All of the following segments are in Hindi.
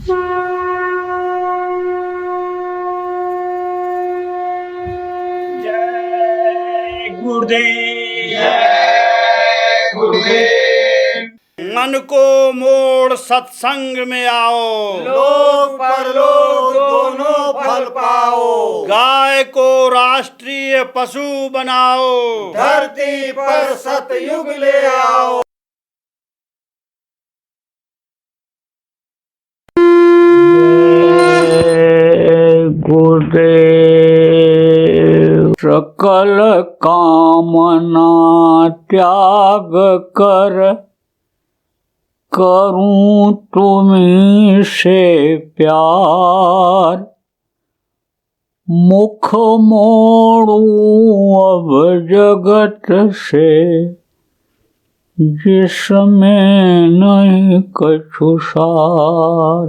जय गुरुदेव। जय गुरुदेव। मन को मोड़ सत्संग में आओ, लोक परलोक दोनों फल पाओ। गाय को राष्ट्रीय पशु बनाओ, धरती पर सतयुग ले आओ। गुरुदेव। सकल कामना त्याग कर करूं तुम्हीं से प्यार, मुख मोड़ूं अब जगत से जिसमें नहीं कछु सार।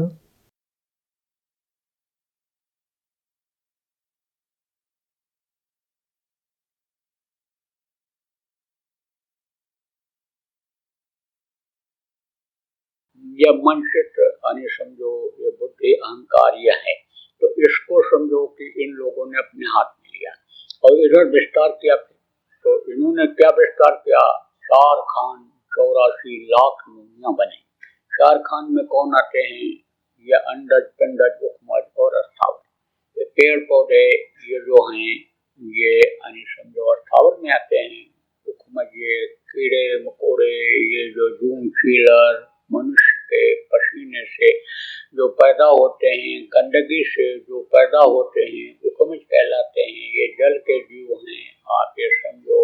ये मन चित्त यानी समझो ये बुद्धि अहंकार ये है, तो इसको समझो कि इन लोगों ने अपने हाथ में लिया और इधर विस्तार किया। तो इन्होंने क्या विस्तार किया? 4 खान 84 लाख योनियां बने। 4 खान में कौन आते हैं? ये अंडज पिंडज उपमज और अस्थावर। ये पेड़ पौधे ये जो हैं ये यानी समझो अस्थावर में आते हैं। उपमज ये कीड़े मकोड़े, ये जो जून चीलर मनुष्य के पसीने से जो पैदा होते हैं, गंदगी से जो पैदा होते हैं उपमज कहलाते हैं। ये जल के जीव हैं। आप ये समझो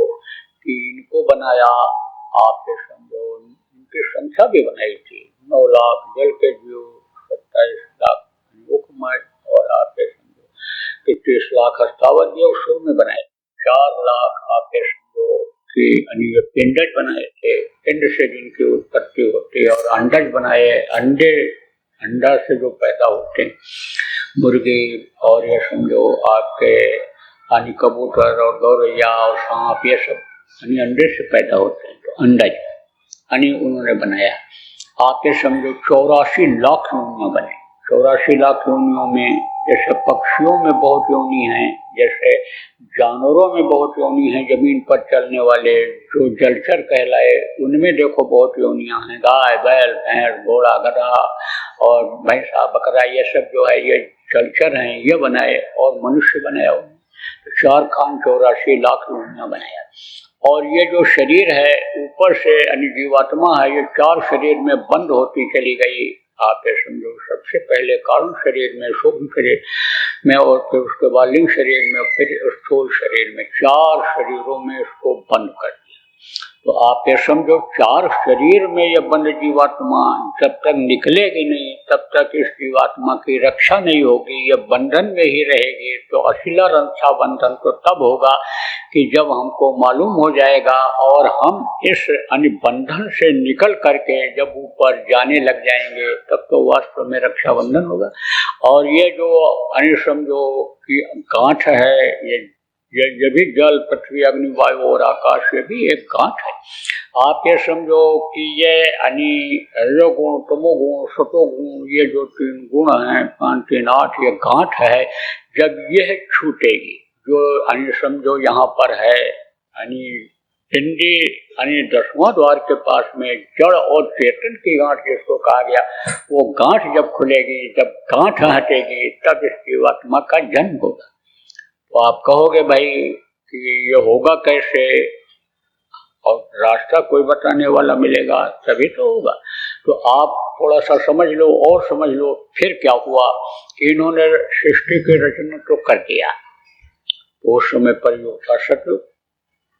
कि इनको बनाया, आप ये समझो इनकी संख्या भी बनाई थी 9 लाख जल के जीव, 27 लाख उपमज और आप ये समझो 31 लाख अस्थावर ये उस में बनाए। 4 लाख आप ये समझो कि पिंडज बनाए थे, पिंड से जिनकी उत्पत्ति होती है, और अंडज बनाए, अंडा से जो पैदा होते हैं मुर्गी, और ये समझो आपके यानी कबूतर और गौरैया और सांप ये सब यानी अंडे से पैदा होते हैं। तो अंडज यानी उन्होंने बनाया। आप ये समझो 84 लाख योनियां बने। 84 लाख योनियों में जैसे पक्षियों में बहुत योनि हैं, जैसे जानवरों में बहुत योनि हैं, जमीन पर चलने वाले जो जलचर कहलाए उनमें देखो बहुत योनियां हैं। गाय बैल भैंस घोड़ा गधा और भैंसा बकरा ये सब जो है ये जलचर हैं, ये बनाए और मनुष्य बनाया। तो 4 खान 84 लाख योनियां बनाया। और ये जो शरीर है ऊपर से यानी जीवात्मा है, ये 4 शरीर में बंद होती चली गई। आप ये समझो सबसे पहले कारण शरीर में, सूक्ष्म शरीर में, और फिर उसके बाद लिंग शरीर में, फिर स्थूल शरीर में, 4 शरीरों में इसको बंद कर दिया। तो आप ये समझो 4 शरीर में ये बंद जीवात्मा जब तक निकलेगी नहीं तब तक इस जीवात्मा की रक्षा नहीं होगी, ये बंधन में ही रहेगी। तो अशिला रक्षा बंधन तो तब होगा कि जब हमको मालूम हो जाएगा और हम इस बंधन से निकल करके जब ऊपर जाने लग जाएंगे तब तो वास्तव में रक्षा बंधन होगा। और ये जो समझो कि गांठ है, ये भी जल पृथ्वी अग्नि वायु और आकाश, ये भी एक गांठ है। आप ये समझो कि ये रजोगुण तमोगुण सतोगुण ये जो 3 गुण हैं 5 3 8 ये गांठ है। जब यह छूटेगी जो समझो यहाँ पर है पिंडी 10वां द्वार के पास में जड़ और चेतन की गांठ जिसको कहा गया, वो गांठ जब खुलेगी, जब गांठ हटेगी तब इस जीवात्मा का जन्म होगा। तो आप कहोगे भाई कि ये होगा कैसे, और रास्ता कोई बताने वाला मिलेगा तभी तो होगा। तो आप थोड़ा सा समझ लो और समझ लो। फिर क्या हुआ कि इन्होंने सृष्टि की रचना तो कर दिया। तो उस समय पर युग था सतयुग।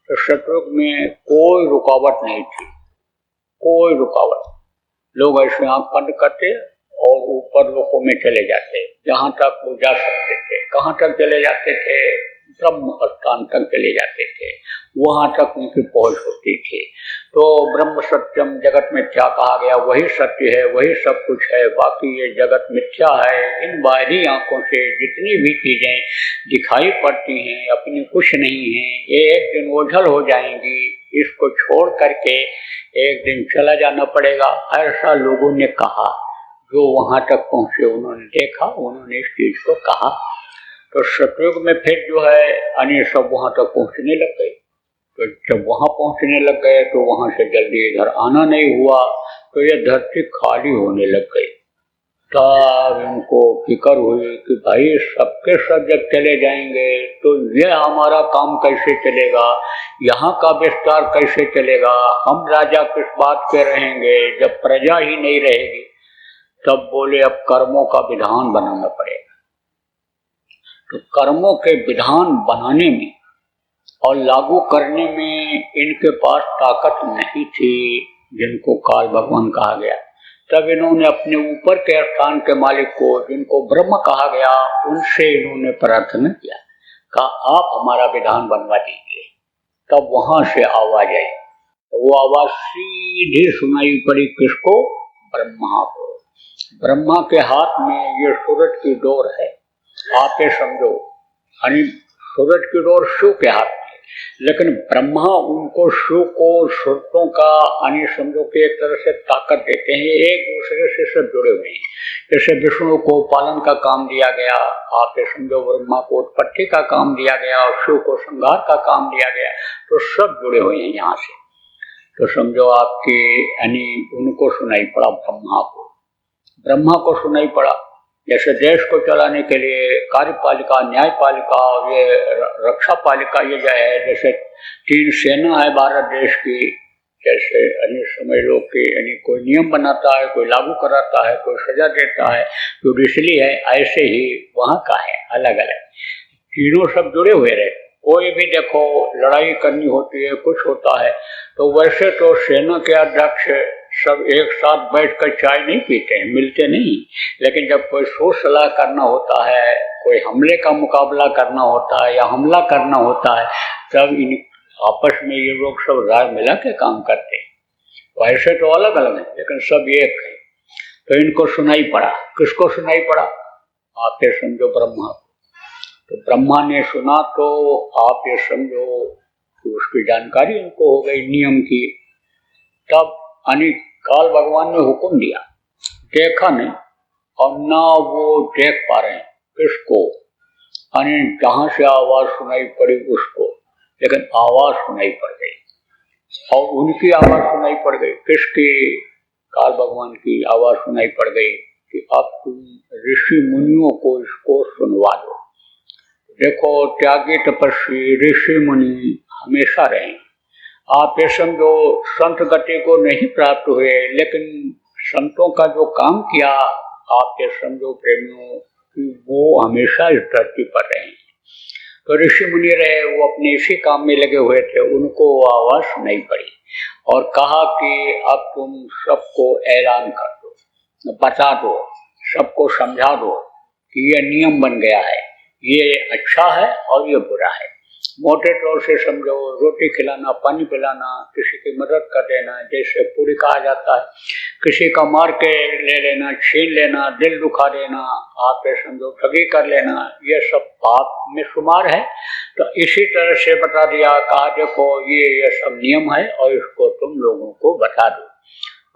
तो सतयुग में कोई रुकावट नहीं थी, कोई रुकावट। लोग ऐसे आंख बंद करते और ऊपर लोकों में चले जाते, जहां तक वो जा सकते थे। कहां तक चले जाते थे? ब्रह्म स्थान तक चले जाते थे, वहां तक उनकी पहुंच होती थी। तो ब्रह्म सत्यम जगत मिथ्या कहा गया, वही सत्य है, वही सब कुछ है, बाकी ये जगत मिथ्या है। इन बाहरी आंखों से जितनी भी चीजें दिखाई पड़ती हैं अपनी कुछ नहीं है, ये एक दिन ओझल हो जाएंगी। इसको छोड़ करके एक दिन चला जाना पड़ेगा, ऐसा लोगों ने कहा। जो वहां तक पहुंचे उन्होंने देखा, उन्होंने इस चीज को कहा। तो सतयुग में फिर जो है अन्य सब वहां तक पहुंचने लग गए। तो जब वहां पहुंचने लग गए तो वहां से जल्दी इधर आना नहीं हुआ, तो ये धरती खाली होने लग गई। तब इनको फिक्र हुई कि भाई सबके सब जब चले जाएंगे तो ये हमारा काम कैसे चलेगा, यहाँ का विस्तार कैसे चलेगा, हम राजा किस बात के रहेंगे जब प्रजा ही नहीं रहेगी। तब बोले अब कर्मों का विधान बनाना पड़ेगा। तो कर्मों के विधान बनाने में और लागू करने में इनके पास ताकत नहीं थी, जिनको काल भगवान कहा गया। तब इन्होंने अपने ऊपर के स्थान के मालिक को, जिनको ब्रह्म कहा गया, उनसे इन्होंने प्रार्थना किया, कहा आप हमारा विधान बनवा दीजिए। तब वहां से आवाज आई, तो वो आवाज सीधी सुनाई पड़ी किसको? ब्रह्मा को। ब्रह्मा के हाथ में ये सूरज की डोर है, आप ये समझो, यानी सूरज की डोर शिव के हाथ में, लेकिन ब्रह्मा उनको शिव को सुरतों का यानी समझो कि एक तरह से ताकत देते हैं, एक दूसरे से सब जुड़े हुए हैं। जैसे विष्णु को पालन का काम दिया गया, आप ये समझो ब्रह्मा को उत्पत्ति का काम दिया गया और शिव को संहार का काम दिया गया, तो सब जुड़े हुए हैं यहाँ से। तो समझो आपकी यानी उनको सुनाई पड़ा, ब्रह्मा को सुनाई पड़ा। जैसे देश को चलाने के लिए कार्यपालिका, न्यायपालिका और ये रक्षा पालिका, ये जो है जैसे तीन सेना है भारत देश की, जैसे अन्य समझ लो कि यानी कोई नियम बनाता है, कोई लागू कराता है, कोई सजा देता है, जुडिशरी है, ऐसे ही वहाँ का है अलग अलग, तीनों सब जुड़े हुए रहे। कोई भी देखो लड़ाई करनी होती है, कुछ होता है, तो वैसे तो सेना के अध्यक्ष सब एक साथ बैठकर चाय नहीं पीते हैं, मिलते नहीं, लेकिन जब कोई सोच सलाह करना होता है, कोई हमले का मुकाबला करना होता है या हमला करना होता है, तब इन आपस में ये लोग सब राय मिला के काम करते हैं। वैसे तो अलग अलग है लेकिन सब एक है। तो इनको सुनाई पड़ा, किसको सुनाई पड़ा? आप ये समझो ब्रह्मा को। तो ब्रह्मा ने सुना तो आप ये समझो कि उसकी जानकारी इनको हो गई नियम की। तब यानी काल भगवान ने हुक्म दिया, देखा नहीं और ना वो देख पा रहे हैं किसको, यानी जहां से आवाज सुनाई पड़ी उसको, लेकिन आवाज सुनाई पड़ गई और उनकी आवाज सुनाई पड़ गई। किसकी? काल भगवान की आवाज सुनाई पड़ गई कि अब तुम ऋषि मुनियों को इसको सुनवा दो। देखो त्यागी तपस्वी ऋषि मुनि हमेशा रहे। आप ये समझो संत गति को नहीं प्राप्त हुए, लेकिन संतों का जो काम किया, आप ये समझो प्रेमियों कि वो हमेशा इस धरती पर रहे। तो ऋषि मुनि रहे, वो अपने इसी काम में लगे हुए थे, उनको वो आवाज सुनाई पड़ी और कहा कि अब तुम सबको ऐलान कर दो, बता दो, सबको समझा दो कि ये नियम बन गया है, ये अच्छा है और ये बुरा है। मोटे तौर से समझो, रोटी खिलाना, पानी पिलाना, किसी की मदद कर देना, जैसे पूरी कहा जाता है, किसी का मार के ले लेना, छीन लेना, दिल दुखा देना, आप ये समझो ठगी कर लेना, ये सब पाप में शुमार है। तो इसी तरह से बता दिया, कहा देखो ये सब नियम है और इसको तुम लोगों को बता दो।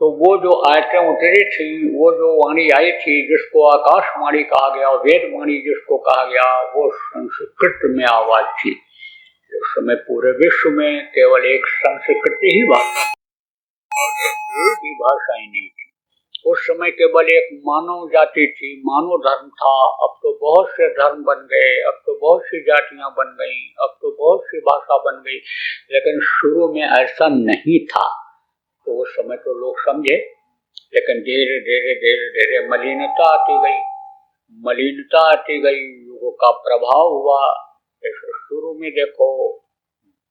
तो वो जो आयतें उतरी थी, वो जो वाणी आई थी जिसको आकाशवाणी कहा गया और वेद वाणी जिसको कहा गया, वो संस्कृत में आवाज थी। उस समय पूरे विश्व में केवल एक संस्कृत ही भाषा और कोई भी भाषा ही नहीं थी। उस समय केवल एक मानव जाति थी, मानव धर्म था। अब तो बहुत से धर्म बन गए, अब तो बहुत सी जातियां बन गई, अब तो बहुत सी भाषा बन गई, लेकिन शुरू में ऐसा नहीं था। तो उस समय तो लोग समझे, लेकिन धीरे धीरे धीरे धीरे मलिनता आती गई, मलिनता आती गई, युगों का प्रभाव हुआ। जैसे शुरू में देखो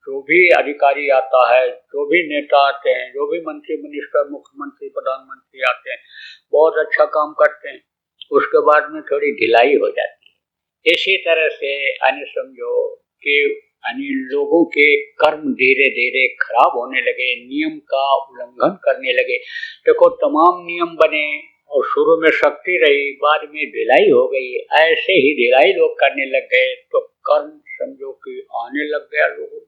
जो भी अधिकारी आता है, जो भी नेता आते हैं, जो भी मंत्री मिनिस्टर, मुख्यमंत्री, प्रधानमंत्री आते हैं, बहुत अच्छा काम करते हैं, उसके बाद में थोड़ी ढिलाई हो जाती है। इसी तरह से यानी समझो कि यानी लोगों के कर्म धीरे धीरे खराब होने लगे, नियम का उल्लंघन करने लगे। देखो तमाम नियम बने और शुरू में शक्ति रही, बाद में ढिलाई हो गई, ऐसे ही ढिलाई लोग करने लग गए तो कर्म समझो कि आने लग गया लोगों।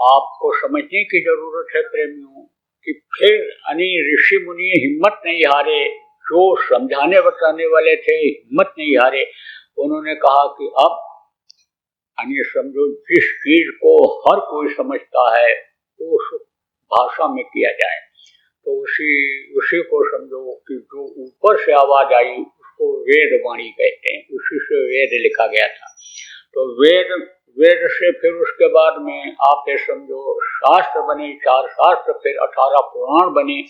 आपको समझने की जरूरत है प्रेमियों कि फिर यानी ऋषि मुनि हिम्मत नहीं हारे, जो समझाने बताने वाले थे हिम्मत नहीं हारे। उन्होंने कहा कि अब यानी समझो जिस चीज को हर कोई समझता है वो उस भाषा में किया जाए। तो उसी को समझो कि जो ऊपर से आवाज आई उसको वेद वाणी कहते हैं, उसी से वेद लिखा गया था। तो वेद से फिर उसके बाद में आप ये समझो शास्त्र बने, 4 शास्त्र, फिर 18 पुराण बने।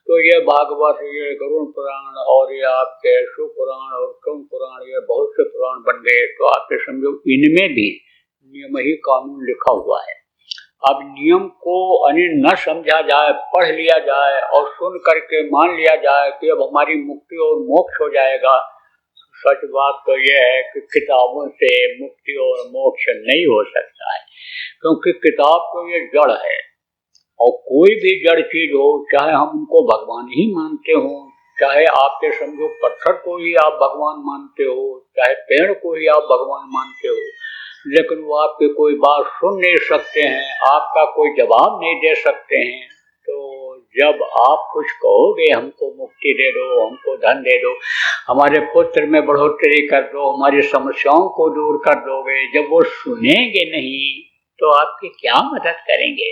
तो ये भागवत, ये गरुड़ पुराण और ये आपके शिव पुराण और कौन पुराण, ये बहुत से पुराण बन गए। तो आप ये समझो इनमें भी नियम ही कानून लिखा हुआ है। अब नियम को न समझा जाए, पढ़ लिया जाए और सुन करके मान लिया जाए कि अब हमारी मुक्ति और मोक्ष हो जाएगा। सच बात तो यह है कि किताबों से मुक्ति और मोक्ष नहीं हो सकता है, क्योंकि किताब तो ये जड़ है और कोई भी जड़ चीज हो, चाहे हम उनको भगवान ही मानते हो, चाहे आप ये समझो पत्थर को ही आप भगवान मानते हो, चाहे पेड़ को ही आप भगवान मानते हो, लेकिन वो आपकी कोई बात सुन नहीं सकते हैं, आपका कोई जवाब नहीं दे सकते हैं। तो जब आप कुछ कहोगे हमको मुक्ति दे दो, हमको धन दे दो, हमारे पुत्र में बढ़ोतरी कर दो, हमारी समस्याओं को दूर कर दोगे, जब वो सुनेंगे नहीं तो आपकी क्या मदद करेंगे।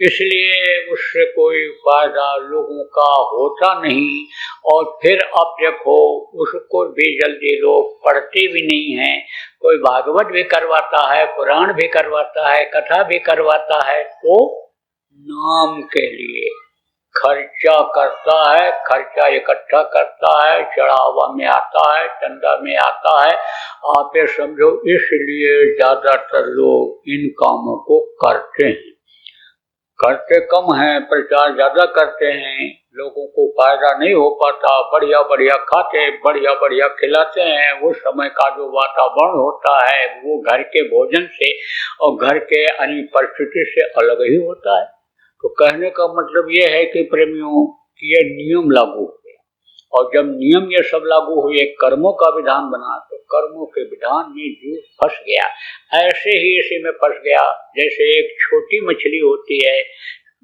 इसलिए उससे कोई फायदा लोगों का होता नहीं। और फिर अब देखो उसको भी जल्दी लोग पढ़ते भी नहीं हैं। कोई भागवत भी करवाता है, पुराण भी करवाता है, कथा भी करवाता है, तो नाम के लिए खर्चा करता है, खर्चा इकट्ठा करता है, चढ़ावा में आता है, चंदा में आता है। आप ये समझो इसलिए ज्यादातर लोग इन कामों को करते हैं। करते कम हैं, प्रचार ज्यादा करते हैं, लोगों को फायदा नहीं हो पाता। बढ़िया बढ़िया खाते, बढ़िया बढ़िया खिलाते हैं। उस समय का जो वातावरण होता है वो घर के भोजन से और घर के अन्य परिस्थिति से अलग ही होता है। तो कहने का मतलब ये है कि प्रेमियों कि ये नियम लागू हो गया, और जब नियम ये सब लागू हुए, कर्मों का विधान बना, तो कर्मों के विधान में जीव फंस गया। ऐसे ही इसी में फंस गया जैसे एक छोटी मछली होती है,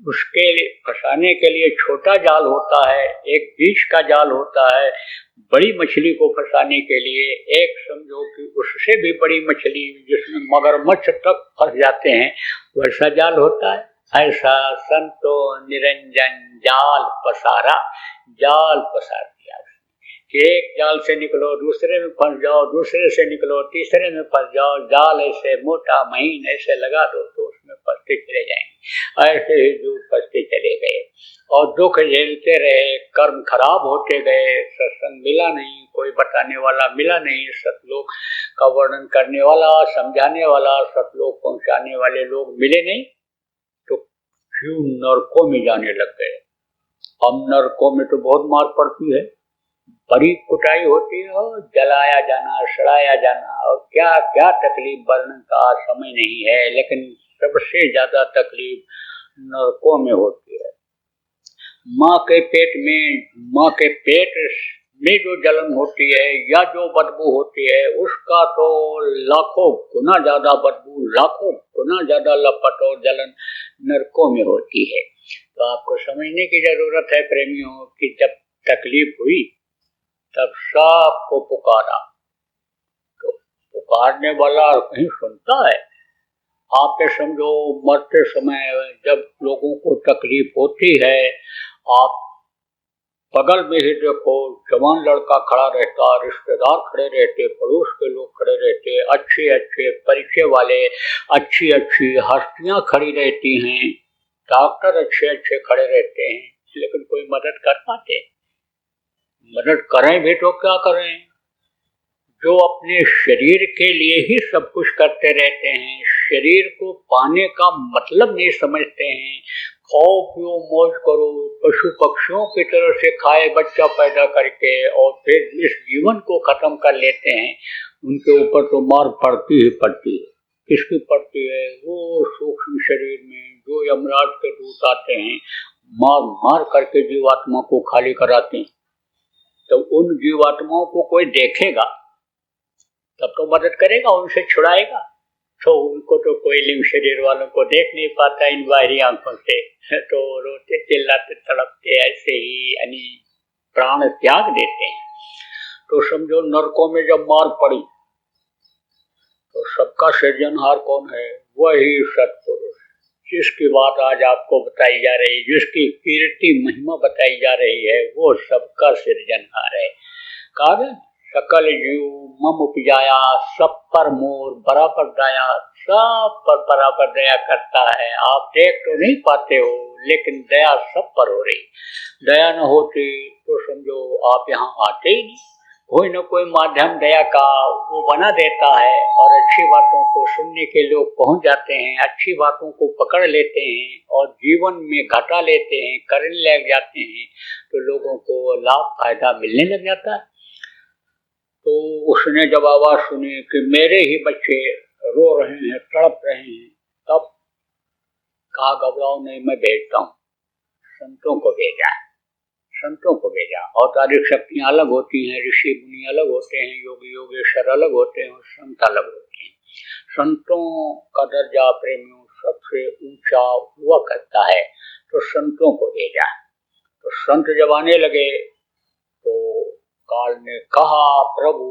उसके फंसाने के लिए छोटा जाल होता है, एक बीच का जाल होता है। बड़ी मछली को फंसाने के लिए एक समझो कि उससे भी बड़ी मछली जिसमें मगरमच्छ तक फंस जाते हैं, वैसा जाल होता है। ऐसा संतो निरंजन जाल पसारा, जाल पसार दिया कि एक जाल से निकलो दूसरे में फंस जाओ, दूसरे से निकलो तीसरे में फंस जाओ, जाल ऐसे मोटा महीन ऐसे लगा दो तो उसमें फंसते चले जाएंगे। ऐसे ही जो फंसते चले गए और दुख झेलते रहे, कर्म खराब होते गए, सत्संग मिला नहीं, कोई बताने वाला मिला नहीं, सतलोक का वर्णन करने वाला, समझाने वाला, सतलोक पहुंचाने वाले लोग मिले नहीं, तो क्यों नरकों में जाने लग गए। अब नरकों में तो बहुत मार पड़ती है, बड़ी कुटाई होती है, और जलाया जाना, सड़ाया जाना, और क्या क्या तकलीफ वर्णन का समय नहीं है। लेकिन सबसे ज्यादा तकलीफ नरकों में होती है। माँ के पेट में जो जलन होती है या जो बदबू होती है, उसका तो लाखों गुना ज्यादा बदबू, लाखों गुना ज्यादा लपट और जलन नरकों में होती है। तो आपको समझने की जरूरत है प्रेमियों कि जब तकलीफ हुई तब सबको पुकारा, तो पुकारने वाला कहीं सुनता है। आप ये समझो मरते समय जब लोगों को तकलीफ होती है, आप बगल में ही देखो जवान लड़का खड़ा रहता, रिश्तेदार खड़े रहते, पड़ोस के लोग खड़े रहते, अच्छे अच्छे परिचय वाले, अच्छी अच्छी हस्तियां खड़ी रहती हैं, डॉक्टर अच्छे अच्छे खड़े रहते हैं, लेकिन कोई मदद कर पाते? मदद करें भी तो क्या करें? जो अपने शरीर के लिए ही सब कुछ करते रहते हैं, शरीर को पाने का मतलब नहीं समझते हैं। खाओ पियो मौज करो, पशु पक्षियों की तरह से खाए बच्चा पैदा करके और फिर इस जीवन को खत्म कर लेते हैं। उनके ऊपर तो मार पड़ती ही पड़ती है। किसकी पड़ती है? वो सूक्ष्म शरीर में जो यमराज के दूत आते हैं, मार मार करके जीवात्मा को खाली कराते हैं। तो उन जीवात्माओं को कोई देखेगा तब तो मदद करेगा, उनसे छुड़ाएगा। तो उनको तो कोई लिंग शरीर वालों को देख नहीं पाता इन बाहरी आंखों से, तो रोते चिल्लाते तड़पते ऐसे ही प्राण त्याग देते हैं। तो समझो नरकों में जब मार पड़ी तो सबका सृजनहार कौन है? वही सत्पुरुष, जिसकी बात आज आपको बताई जा रही है, जिसकी कीर्ति महिमा बताई जा रही है, वो सबका सृजनहार है। कहा सकल जीव मम उपजाया, सब पर मोर बराबर दया, सब पर बराबर दया करता है। आप देख तो नहीं पाते हो, लेकिन दया सब पर हो रही। दया न होती तो समझो आप यहाँ आते ही नहीं। कोई न कोई माध्यम दया का वो बना देता है और अच्छी बातों को सुनने के लोग पहुंच जाते हैं, अच्छी बातों को पकड़ लेते हैं और जीवन में घटा लेते हैं, करने लग जाते हैं, तो लोगों को लाभ फायदा मिलने लग जाता है। तो उसने जब आवाज सुनी कि मेरे ही बच्चे रो रहे हैं, तड़प रहे हैं, तब कहा घबराओ नहीं, मैं भेजता हूँ। संतों को भेजा, संतों को भेजा। अवतारिक शक्तियां अलग होती हैं, ऋषि मुनि अलग होते हैं, योगी योगेश्वर अलग होते हैं और संत अलग होते हैं। संतों का दर्जा प्रेमियों सबसे ऊंचा हुआ करता है, तो संतों को भेजा। तो संत जब आने लगे तो काल ने कहा प्रभु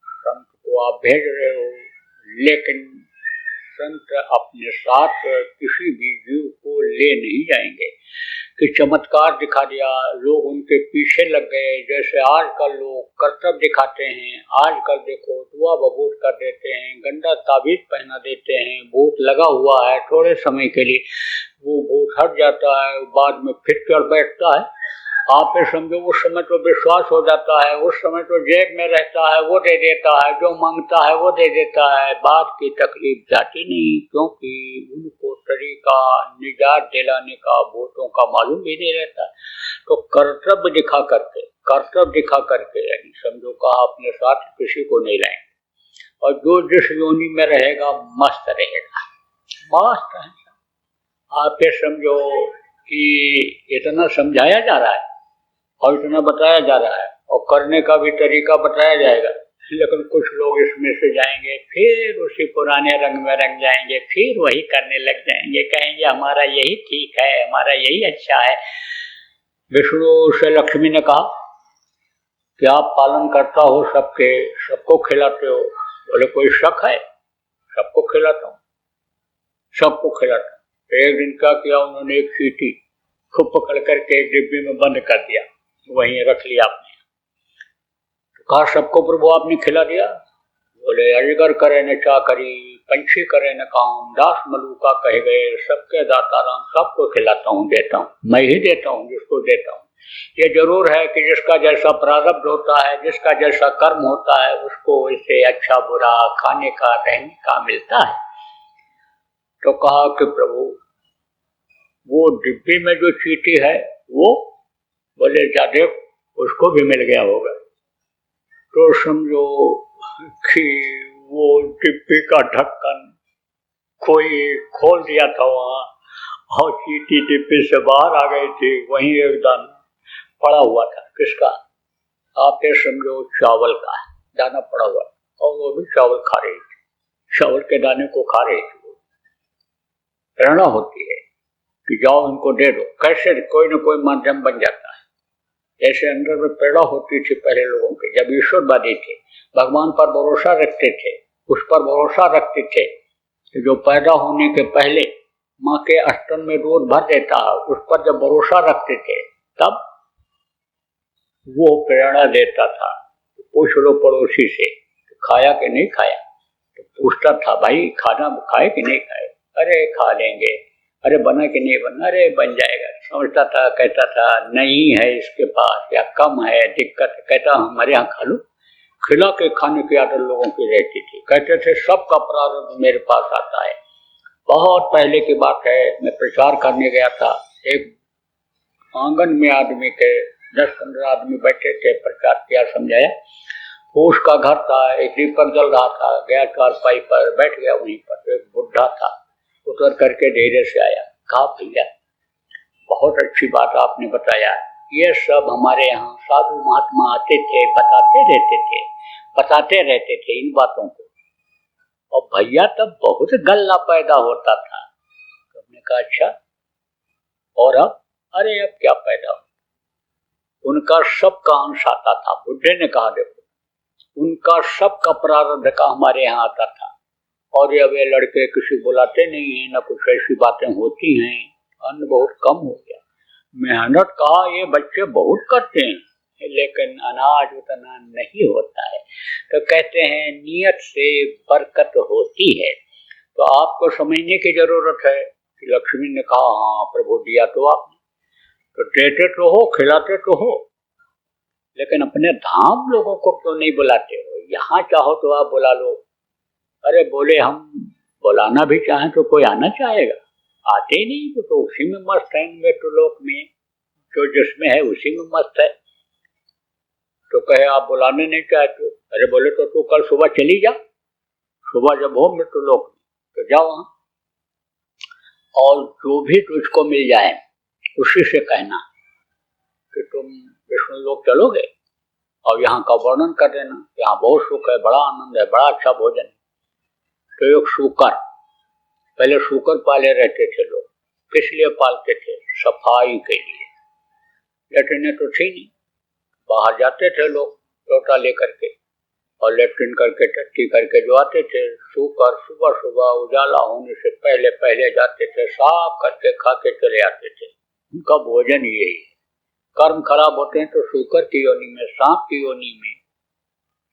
संत को आप भेज रहे हो, लेकिन संत अपने साथ किसी भी जीव को ले नहीं जाएंगे। कि चमत्कार दिखा दिया, लोग उनके पीछे लग गए। जैसे आजकल लोग कर्तव्य दिखाते हैं, आजकल देखो दुआ बबूत कर देते हैं, गंदा ताबीज पहना देते हैं, भूत लगा हुआ है, थोड़े समय के लिए वो भूत हट जाता है, बाद में फिर चढ़ बैठता है। आप ये समझो उस समय तो विश्वास हो जाता है, उस समय तो जेब में रहता है, वो दे देता है, जो मांगता है वो दे देता है, बाद की तकलीफ जाती नहीं, क्योंकि उनको तरीका निजात दिलाने का भूतों का मालूम भी नहीं रहता। तो कर्तव्य दिखा करके यानी समझो कहा अपने साथ किसी को नहीं लाएंगे, और जो जिस योनि में रहेगा मस्त रहेगा, मस्त है। आप ये समझो कि इतना समझाया जा रहा है और इतना बताया जा रहा है और करने का भी तरीका बताया जाएगा, लेकिन कुछ लोग इसमें से जाएंगे, फिर उसी पुराने रंग में रंग जाएंगे, फिर वही करने लग जाएंगे, कहेंगे हमारा यही ठीक है, हमारा यही अच्छा है। विष्णु से लक्ष्मी ने कहा कि आप पालन करता हो सबके, सबको खिलाते हो। बोले कोई शक है? सबको खिलाता हूँ, सबको खिलाता हूँ। एक दिन क्या किया उन्होंने, एक चींटी खूब पकड़ करके एक डिब्बी में बंद कर दिया, वहीं रख लिया आपने। तो कहा सबको प्रभु आपने खिला दिया? बोले अजगर करे न चाकरी, पंछी करे न काम, दास मलूका कहे गए, सबके दाता राम, सबको खिलाता हूँ, देता हूँ, मैं ही देता हूँ जिसको देता हूँ। ये जरूर है कि जिसका जैसा प्रारब्ध होता है, जिसका जैसा कर्म होता है, उसको इससे अच्छा बुरा खाने का रहने का मिलता है। तो कहा कि प्रभु वो डिब्बी में जो चींटी है वो, बोले जा देख उसको भी मिल गया होगा। तो समझो कि वो डिब्बी का ढक्कन कोई खोल दिया था वहां, और चींटी डिब्बी से बाहर आ गई थी, वहीं एक दाना पड़ा हुआ था। किसका? आप ये समझो चावल का दाना पड़ा हुआ, और वो भी चावल खा रही थी, चावल के दाने को खा रही थी। प्रेरणा होती है कि जाओ उनको दे दो, कैसे कोई न कोई माध्यम बन जाता है। जैसे अंदर में प्रेरणा होती थी पहले लोगों के, जब ईश्वरवादी थे, भगवान पर भरोसा रखते थे, उस पर भरोसा रखते थे कि जो पैदा होने के पहले माँ के स्तन में दूध भर देता है, उस पर जब भरोसा रखते थे तब वो प्रेरणा देता था। पूछ लो पड़ोसी से खाया कि नहीं खाया, तो पूछता था भाई खाना खाए कि नहीं खाए, अरे खा लेंगे, अरे बना कि नहीं बना, अरे बन जाएगा। समझता था, कहता था नहीं है इसके पास या कम है, दिक्कत, कहता हमारे यहाँ खा लो। खिला के खाने की आदत लोगों की रहती थी, कहते थे सबका प्रारब्ध मेरे पास आता है। बहुत पहले की बात है, मैं प्रचार करने गया था, एक आंगन में आदमी के 10-15 आदमी बैठे थे, प्रचार किया, समझाया। फूस का घर था, एक दीपक जल रहा था, गया चारपाई पर बैठ गया, वहीं पर एक बुढ़ा था, उतर करके धीरे से आया, कहा भैया बहुत अच्छी बात आपने बताया, ये सब हमारे यहाँ साधु महात्मा आते थे, बताते रहते थे इन बातों को, और भैया तब बहुत गल्ला पैदा होता था। तो हमने कहा अच्छा, और अब? अरे अब क्या पैदा हो, उनका सबका अंश आता था। बुद्धे ने कहा देखो उनका सबका प्रारब्ध का हमारे यहाँ आता था, और ये वे लड़के किसी बुलाते नहीं है, न कुछ ऐसी बातें होती हैं, अन्न बहुत कम हो गया। मेहनत कहा ये बच्चे बहुत करते हैं लेकिन अनाज उतना नहीं होता है। तो कहते हैं नियत से बरकत होती है। तो आपको समझने की जरूरत है कि लक्ष्मी ने कहा हाँ प्रभु दिया तो आपने, तो देते तो हो, खिलाते तो हो, लेकिन अपने धाम लोगों को क्यों नहीं बुलाते हो? यहाँ चाहो तो आप बुला लो। अरे बोले हम बुलाना भी चाहें तो कोई आना चाहेगा? आते नहीं, तो उसी में मस्त है, में तो लोक में जो जिसमें है उसी में मस्त है। तो कहे आप बुलाने नहीं चाहते? अरे बोले तो तू कल सुबह चली जा, सुबह जब हो मृत्यु लोक में तो जाओ वहां, और जो भी तुझको मिल जाए उसी से कहना कि तुम विष्णु लोक चलोगे और यहाँ का वर्णन कर देना, यहाँ बहुत सुख है, बड़ा आनंद है, बड़ा अच्छा भोजन है। तो एक शूकर, पहले शूकर पाले रहते थे लोग, किस लिए पालते थे? सफाई के लिए। लेटरिन तो थी नहीं, बाहर जाते थे लोग लोटा लेकर के और लेटरिन करके टट्टी करके जो आते थे, शूकर सुबह सुबह उजाला होने से पहले पहले जाते थे, साफ करके खा के चले आते थे। उनका भोजन यही है। कर्म खराब होते हैं तो शूकर की योनि में, सांप की योनि में,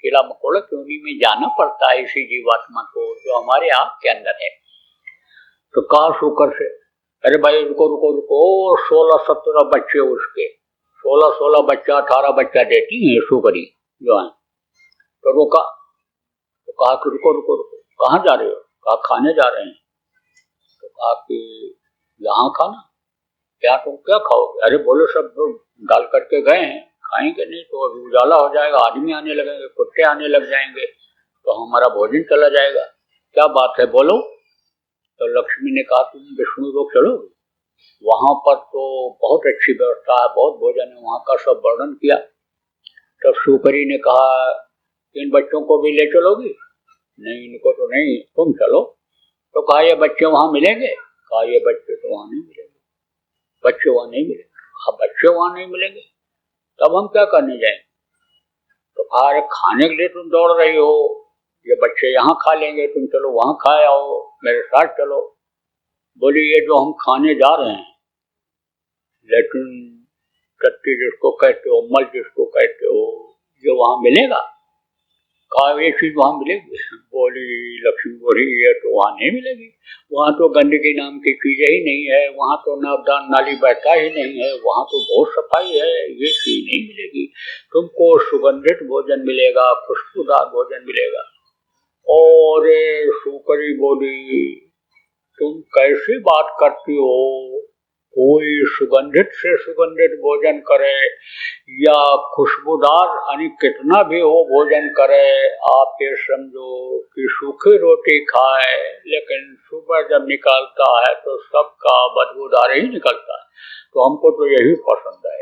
कीड़ा मकोड़ा की योनि में जाना पड़ता है इसी जीवात्मा को जो हमारे आँख के अंदर है। तो कहा शूकर से, अरे भाई रुको रुको रुको, 16-17 बच्चे उसके, 16 बच्चा 18 बच्चा देती है शूकरी जो है। तो रोका, तो कहा कि रुको रुको रुको, कहाँ जा रहे हो? कहा खाने जा रहे हैं। तो कहा कि यहाँ खाना? क्या तुम क्या खाओगे? अरे बोलो सब डाल करके गए हैं, खाएंगे नहीं तो अभी उजाला हो जाएगा, आदमी आने लगेंगे, कुत्ते आने लग जाएंगे, तो हमारा भोजन चला जाएगा। क्या बात है बोलो? तो लक्ष्मी ने कहा तुम विष्णु लोक चलोगे, वहां पर तो बहुत अच्छी व्यवस्था है, बहुत भोजन है, वहां का सब वर्णन किया। तब शूकरी ने कहा इन बच्चों को भी ले चलोगी? नहीं इनको तो नहीं, तुम चलो। तो कहा ये बच्चे वहां मिलेंगे? कहा ये बच्चे तो वहां नहीं मिलेंगे, बच्चे वहां नहीं मिलेंगे। कहा बच्चे वहां नहीं मिलेंगे तब हम क्या करने जाएंगे? तो कहा अरे खाने के लिए तुम दौड़ रही हो, ये बच्चे यहाँ खा लेंगे, तुम चलो वहां खा आओ, मेरे साथ चलो। बोली ये जो हम खाने जा रहे हैं, लेकिन टट्टी जिसको कहते हो, मल जिसको कहते हो, ये वहां मिलेगा? कहा ये चीज वहां मिलेगी? बोली लक्ष्मी बोली ये तो वहां नहीं मिलेगी, वहां तो गंदगी नाम की चीजें ही नहीं है, वहां तो नवदान नाली बहता ही नहीं है, वहां तो बहुत सफाई है, ये चीज नहीं मिलेगी। तुमको सुगंधित भोजन मिलेगा, खुशबूदार भोजन मिलेगा। और शूकरी बोली तुम कैसी बात करती हो? कोई सुगंधित से सुगंधित भोजन करे या खुशबूदार यानी कितना भी हो भोजन करे, आप ये समझो कि सूखी रोटी खाए लेकिन सुबह जब निकालता है तो सबका बदबूदार ही निकलता है। तो हमको तो यही पसंद है,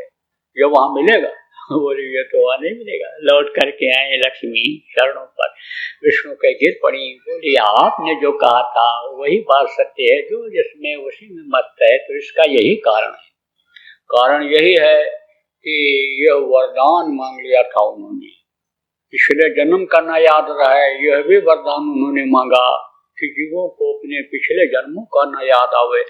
ये वहां मिलेगा? बोली ये तो वहां नहीं मिलेगा। लौट करके आए लक्ष्मी चरणों पर, विष्णु के गिर पड़ी। बोली आपने जो कहा था वही बात सत्य है, जो जिसमें उसी में मस्त है। तो इसका यही कारण है, कारण यही है कि यह वरदान मांग लिया था उन्होंने, पिछले जन्म का ना याद रहा है, यह भी वरदान उन्होंने मांगा कि जीवों को अपने पिछले जन्मों का न याद आवे।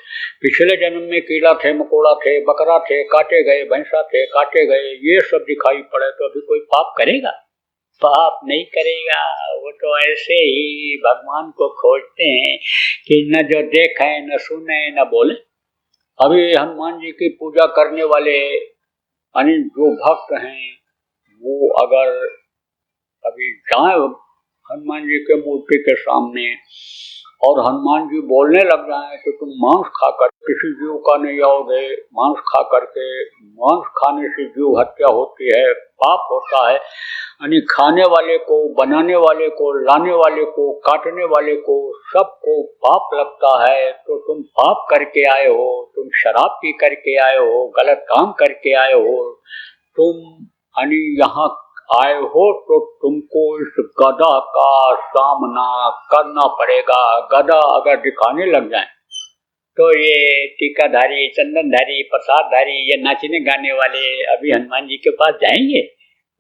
पिछले जन्म में कीड़ा थे, मकोड़ा थे, बकरा थे, काटे गए, भैंसा थे, काटे गए, ये सब दिखाई पड़े तो अभी कोई पाप करेगा? पाप नहीं करेगा। वो तो ऐसे ही भगवान को खोजते हैं कि न जो देखे, न सुने, न बोले। अभी हनुमान जी की पूजा करने वाले यानी जो भक्त हैं, वो अगर अभी जाए हनुमान जी के मूर्ति के सामने और हनुमान जी बोलने लग जाए कि तुम मांस खाकर किसी जीव का नहीं आओगे, मांस खा करके, मांस खाने से जीव हत्या होती है, पाप होता है, यानी खाने वाले को, बनाने वाले को, लाने वाले को, काटने वाले को, सबको पाप लगता है। तो तुम पाप करके आए हो, तुम शराब पी करके आए हो, गलत काम करके आए हो, तुम यानी यहाँ आए हो तो तुमको इस गधा का सामना करना पड़ेगा। गधा अगर दिखाने लग जाए तो ये टीकाधारी, चंदनधारी, प्रसादधारी, ये नाचने गाने वाले अभी हनुमान जी के पास जाएंगे?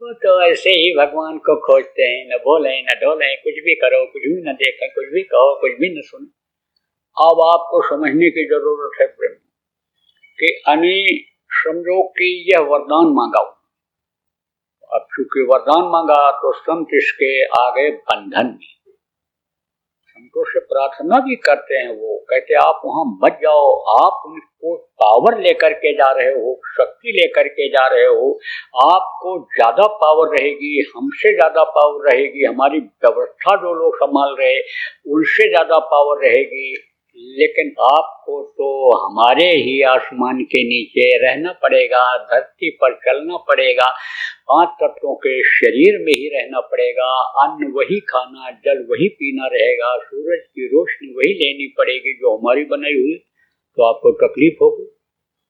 वो तो ऐसे ही भगवान को खोजते हैं, न बोले न डोले, कुछ भी करो, कुछ भी न देखें, कुछ भी कहो, कुछ भी न सुने। अब आपको समझने की जरूरत है प्रेम कि अनि समझो कि यह वरदान मांगा। अब चूंकि वरदान मांगा तो संत इसके आगे बंधन में, संतों से प्रार्थना भी करते हैं। वो कहते आप वहां मत जाओ, आप उनको पावर लेकर के जा रहे हो, शक्ति लेकर के जा रहे हो, आपको ज्यादा पावर रहेगी, हमसे ज्यादा पावर रहेगी, हमारी व्यवस्था जो लोग संभाल रहे उनसे ज्यादा पावर रहेगी, लेकिन आपको तो हमारे ही आसमान के नीचे रहना पड़ेगा, धरती पर चलना पड़ेगा, 5 तत्वों के शरीर में ही रहना पड़ेगा, अन्न वही खाना, जल वही पीना रहेगा, सूरज की रोशनी वही लेनी पड़ेगी जो हमारी बनाई हुई, तो आपको तकलीफ होगी।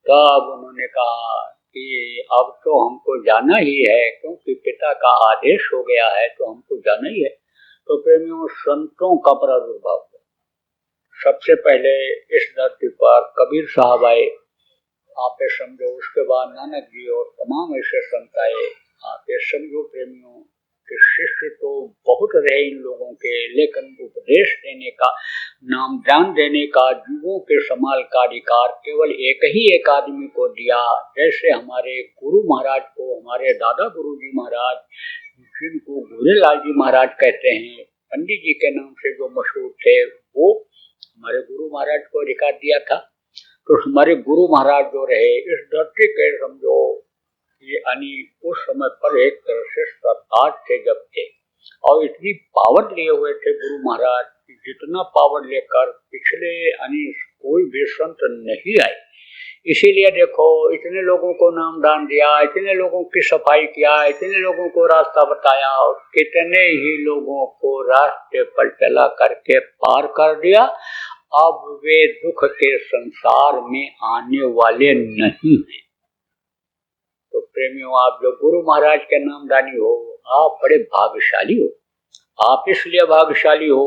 तब उन्होंने कहा कि अब तो हमको जाना ही है, क्योंकि पिता का आदेश हो गया है तो हमको जाना ही है। तो प्रेमियों, संतों का प्रादुर्भाव सबसे पहले इस धरती पर कबीर साहब आए, आप ये समझो, उसके बाद नानक जी और तमाम ऐसे संत आए। आप ये समझो प्रेमियों कि शिष्य तो बहुत रहे इन लोगों के, लेकिन उपदेश देने का, नाम ज्ञान देने का, जीवों के संभाल का अधिकार केवल एक आदमी को दिया। जैसे हमारे गुरु महाराज को, हमारे दादा गुरु जी महाराज, जिनको गुरेलाल जी महाराज कहते हैं, पंडित जी के नाम से जो मशहूर थे, वो हमारे गुरु महाराज को अधिकार दिया था। तो हमारे गुरु महाराज जो रहे इस धरती के, समझो ये यानी उस समय पर एक तरह से सरताज थे जब थे, और इतनी पावर लिए हुए थे गुरु महाराज, जितना पावर लेकर पिछले यानी कोई भी संत नहीं आए। इसीलिए देखो, इतने लोगों को नाम दान दिया, इतने लोगों की सफाई किया, इतने लोगों को रास्ता बताया, और कितने ही लोगों को रास्ते पर चला करके पार कर दिया। अब वे दुख के संसार में आने वाले नहीं हैं। तो प्रेमियों, आप जो गुरु महाराज के नामदानी हो, आप बड़े भाग्यशाली हो। आप इसलिए भाग्यशाली हो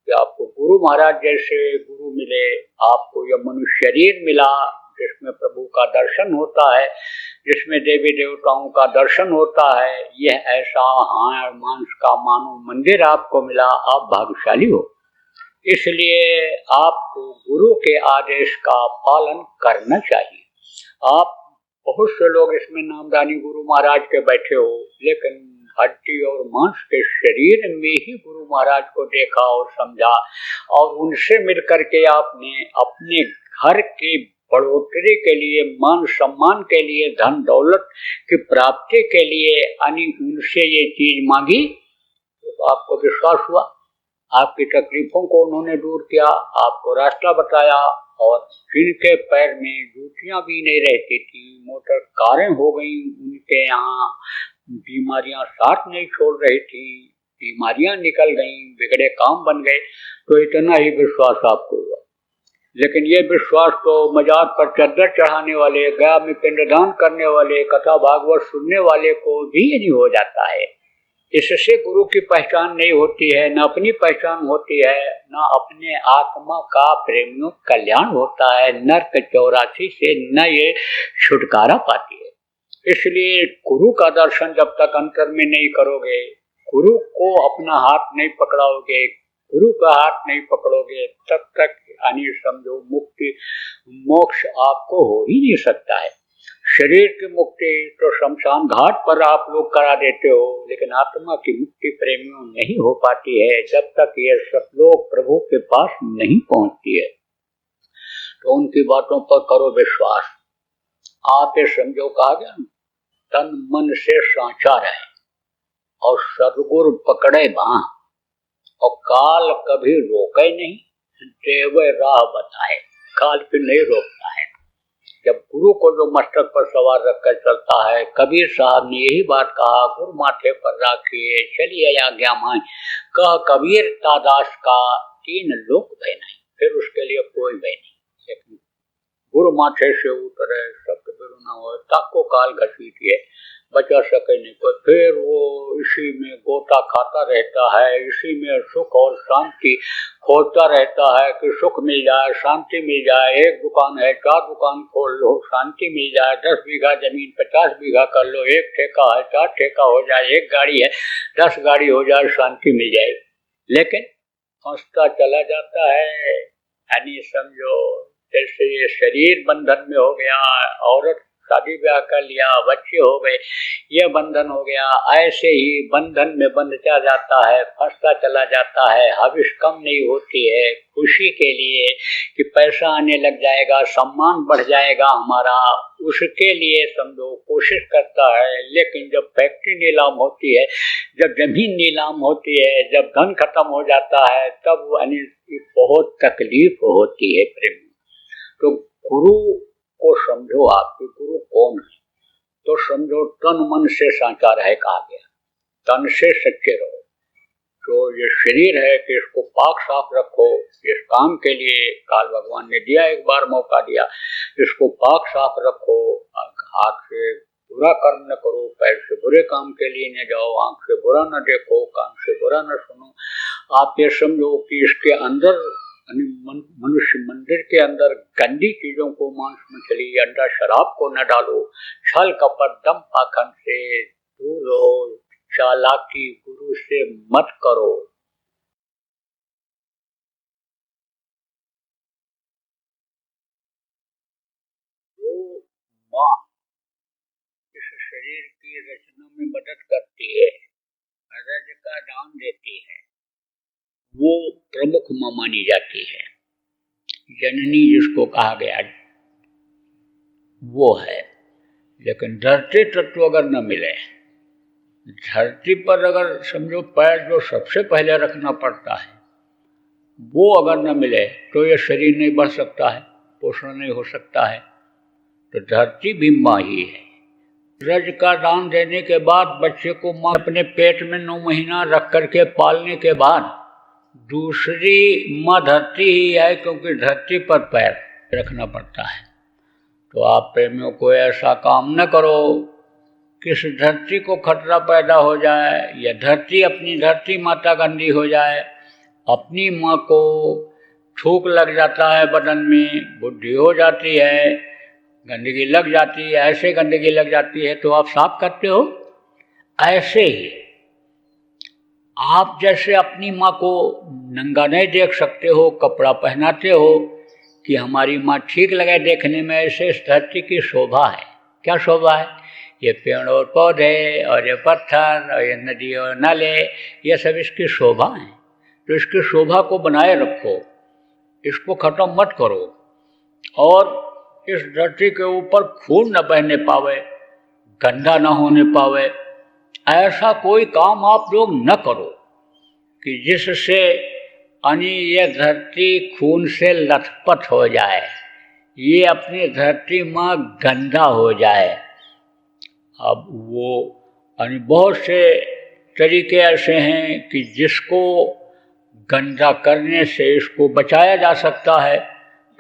कि आपको गुरु महाराज जैसे गुरु मिले, आपको यह मनुष्य शरीर मिला जिसमें प्रभु का दर्शन होता है, जिसमें देवी देवताओं का दर्शन होता है। यह ऐसा हाड़ मांस का मानो मंदिर आपको मिला, आप भाग्यशाली हो। इसलिए आपको गुरु के आदेश का पालन करना चाहिए। आप बहुत से लोग इसमें नामदानी गुरु महाराज के बैठे हो, लेकिन हड्डी और मांस के शरीर में ही गुरु महाराज को देखा और समझा, और उनसे मिलकर के आपने अपने घर की बढ़ोतरी के लिए, मान सम्मान के लिए, धन दौलत की प्राप्ति के लिए यानी उनसे ये चीज मांगी, तो आपको विश्वास हुआ, आपकी तकलीफों को उन्होंने दूर किया, आपको रास्ता बताया, और जिनके पैर में जूतियां भी नहीं रहती थी, मोटर कारें हो गई उनके यहाँ, बीमारियां साथ नहीं छोड़ रही थी, बीमारियां निकल गई, बिगड़े काम बन गए, तो इतना ही विश्वास आपको हुआ। लेकिन ये विश्वास तो मजार पर चद्दर चढ़ाने वाले, गया में पिंडदान करने वाले, कथा भागवत सुनने वाले को भी नहीं हो जाता है। इससे गुरु की पहचान नहीं होती है, न अपनी पहचान होती है, न अपने आत्मा का प्रेमियों कल्याण होता है, नरक 84 से न ये छुटकारा पाती है। इसलिए गुरु का दर्शन जब तक अंतर में नहीं करोगे, गुरु को अपना हाथ नहीं पकड़ाओगे, गुरु का हाथ नहीं पकड़ोगे, तब तक यानी समझो मुक्ति मोक्ष आपको हो ही नहीं सकता है। शरीर की मुक्ति तो शमशान घाट पर आप लोग करा देते हो, लेकिन आत्मा की मुक्ति प्रेमियों नहीं हो पाती है जब तक ये सतलोक प्रभु के पास नहीं पहुंचती है। तो उनकी बातों पर करो विश्वास। आप ये समझो, कहा गया तन मन से सांचा रहे और सदगुरु पकड़े बांह, और काल कभी रोके नहीं, देवे राह बताए, काल भी नहीं रोकता है। जब गुरु को जो मस्तक पर सवार रखकर चलता है, कबीर साहब ने यही बात कहा, गुरु माथे पर राखिए चलिए आज्ञा मान, कह कबीर तादास का 3 लोक भय नहीं, फिर उसके लिए कोई भय नहीं। लेकिन गुरु माथे से उतरे सब बिरु न हो, ताको काल घसीटिए, बचा सके नहीं कोई, फिर वो इसी में गोता खाता रहता है, इसी में सुख और शांति खोजता रहता है कि सुख मिल जाए, शांति मिल जाए। एक दुकान है, 4 दुकान खोल लो, शांति मिल जाए। 10 बीघा जमीन 50 बीघा कर लो, एक ठेका है 4 ठेका हो जाए, एक गाड़ी है 10 गाड़ी हो जाए, शांति मिल जाए। लेकिन फंसता चला जाता है। यानी समझो जैसे ये शरीर बंधन में हो गया, औरत शादी ब्याह कर लिया, बच्चे हो गए, ये बंधन हो गया। ऐसे ही बंधन में बंधता जाता है, फंसता चला जाता है। हविष कम नहीं होती है खुशी के लिए कि पैसा आने लग जाएगा, सम्मान बढ़ जाएगा हमारा, उसके लिए समझो कोशिश करता है। लेकिन जब फैक्ट्री नीलाम होती है, जब जमीन नीलाम होती है, जब धन खत्म हो जाता है, तब बहुत तकलीफ होती है प्रेम। तो गुरु को समझो, आपके गुरु कौन है? तो समझो तन मन से साचा रहे कहा गया, तन से सच्चे रहो। तो ये शरीर है कि इसको पाक साफ रखो। इस काम के लिए काल भगवान ने दिया, एक बार मौका दिया, इसको पाक साफ रखो। हाथ से बुरा कर्म न करो, पैर से बुरे काम के लिए न जाओ, आंख से बुरा न देखो, कान से बुरा न सुनो। आप ये समझो कि इसके अंदर मनुष्य मंदिर के अंदर गंदी चीजों को, मांस मछली अंडा शराब को न डालो। छल कपट दम पाखंड से दूर रहो। चालाकी गुरु से मत करो। वो माँ इस शरीर की रचना में मदद करती है, रज का दान देती है, वो प्रमुख मां मानी जाती है। जननी जिसको कहा गया वो है। लेकिन धरती तत्व अगर न मिले, धरती पर अगर समझो पैर जो सबसे पहले रखना पड़ता है, वो अगर न मिले तो ये शरीर नहीं बढ़ सकता है, पोषण नहीं हो सकता है। तो धरती भी माँ ही है। रज का दान देने के बाद बच्चे को माँ अपने पेट में 9 महीना रख करके पालने के बाद दूसरी माँ धरती ही है, क्योंकि धरती पर पैर रखना पड़ता है। तो आप प्रेमियों को ऐसा काम न करो कि इस धरती को खतरा पैदा हो जाए, या धरती अपनी धरती माता गंदी हो जाए। अपनी माँ को थूक लग जाता है, बदन में बुद्धि हो जाती है, गंदगी लग जाती है, ऐसे गंदगी लग जाती है तो आप साफ करते हो। ऐसे ही आप जैसे अपनी माँ को नंगा नहीं देख सकते हो, कपड़ा पहनाते हो कि हमारी माँ ठीक लगे देखने में, ऐसे इस धरती की शोभा है। क्या शोभा है? ये पेड़ और पौधे और ये पत्थर और ये नदी और नाले, ये सब इसकी शोभा है। तो इसकी शोभा को बनाए रखो, इसको खत्म मत करो। और इस धरती के ऊपर खून न बहने पावे, गंदा न होने पावे, ऐसा कोई काम आप लोग न करो कि जिससे ये धरती खून से लथपथ हो जाए, ये अपनी धरती माँ गंदा हो जाए। अब वो बहुत से तरीके ऐसे हैं कि जिसको गंदा करने से इसको बचाया जा सकता है।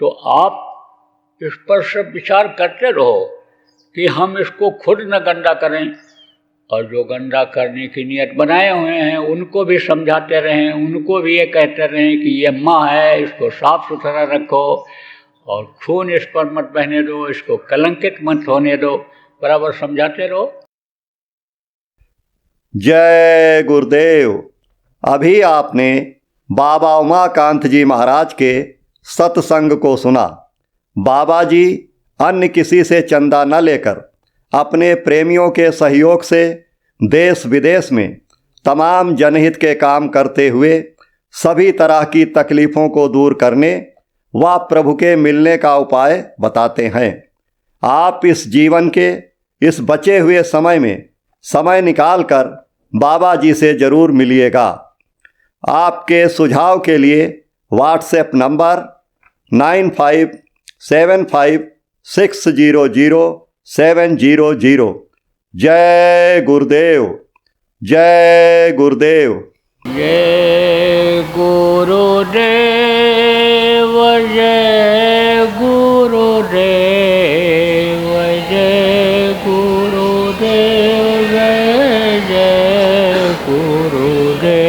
तो आप इस पर सब विचार करते रहो कि हम इसको खुद न गंदा करें, और जो गंदा करने की नियत बनाए हुए हैं उनको भी समझाते रहें, उनको भी ये कहते रहें कि ये माँ है, इसको साफ सुथरा रखो और खून इस पर मत बहने दो, इसको कलंकित मत होने दो। बराबर समझाते रहो। जय गुरुदेव। अभी आपने बाबा उमाकांत जी महाराज के सत्संग को सुना। बाबा जी अन्य किसी से चंदा न लेकर अपने प्रेमियों के सहयोग से देश विदेश में तमाम जनहित के काम करते हुए सभी तरह की तकलीफ़ों को दूर करने व प्रभु के मिलने का उपाय बताते हैं। आप इस जीवन के इस बचे हुए समय में समय निकालकर बाबा जी से ज़रूर मिलिएगा। आपके सुझाव के लिए व्हाट्सएप नंबर 9575600700। जय गुरुदेव। जय गुरुदेव। जय गुरुदेव। जय गुरुदेव। जय गुरुदेव। गुरुदेव।